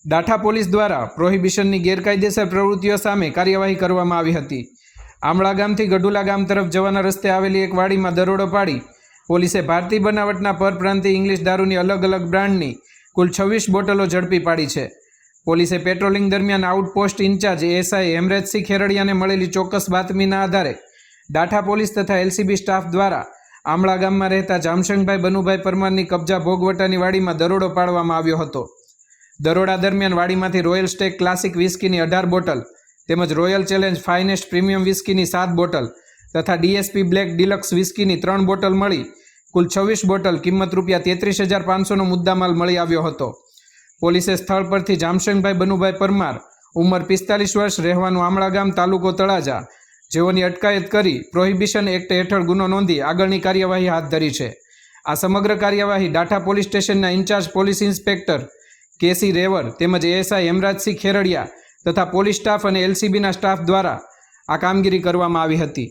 Datha police દ્વારા પ્રોહિબિશનની ગેરકાયદેસર પ્રવૃત્તિઓ સામે કાર્યવાહી કરવામાં આવી હતી। આમળા ગામથી ગઢુલા ગામ તરફ જવાના રસ્તે આવેલી એક વાડીમાં દરોડો પાડી પોલીસે ભારતીય બનાવટના પરપ્રાંતીય ઇંગ્લિશ દારૂની અલગ અલગ બ્રાન્ડની કુલ 26 બોટલો ઝડપી પાડી છે। પોલીસે પેટ્રોલિંગ દરમિયાન આઉટપોસ્ટ ઇન્ચાર્જ એએસઆઈ હેમરાજસિંહ ખેરડિયાને મળેલી ચોક્કસ બાતમીના આધારે દાઠા પોલીસ તથા એલસીબી સ્ટાફ દ્વારા આમળા ગામમાં રહેતા જામશંગભાઈ બનુભાઈ પરમારની કબજા ભોગવટાની વાડીમાં દરોડો પાડવામાં આવ્યો હતો। દરોડા દરમિયાન વાડીમાંથી રોયલ સ્ટેક ક્લાસિક વિસ્કીની 18 બોટલ તેમજ રોયલ ચેલેન્જ ફાઇનેસ્ટ પ્રીમિયમ વિસ્કીની 7 બોટલ તથા ડીએસપી બ્લેક ડિલક્સ વિસ્કીની 3 બોટલ મળી કુલ 26 બોટલ કિંમત ₹33,500નો મુદ્દામાલ મળી આવ્યો હતો। પોલીસે સ્થળ પરથી જામશંગભાઈ બનુભાઈ પરમાર ઉંમર 45 વર્ષ રહેવાનું આમળા ગામ તાલુકો તળાજા જેઓની અટકાયત કરી પ્રોહિબિશન એક્ટ હેઠળ ગુનો નોંધી આગળની કાર્યવાહી હાથ ધરી છે। આ સમગ્ર કાર્યવાહી દાઠા પોલીસ સ્ટેશનના ઇન્ચાર્જ પોલીસ ઇન્સ્પેક્ટર કેસી રેવર તેમજ એએસઆઈ હેમરાજસિંહ ખેરડિયા તથા પોલીસ સ્ટાફ અને એલસીબીના સ્ટાફ દ્વારા આ કામગીરી કરવામાં આવી હતી।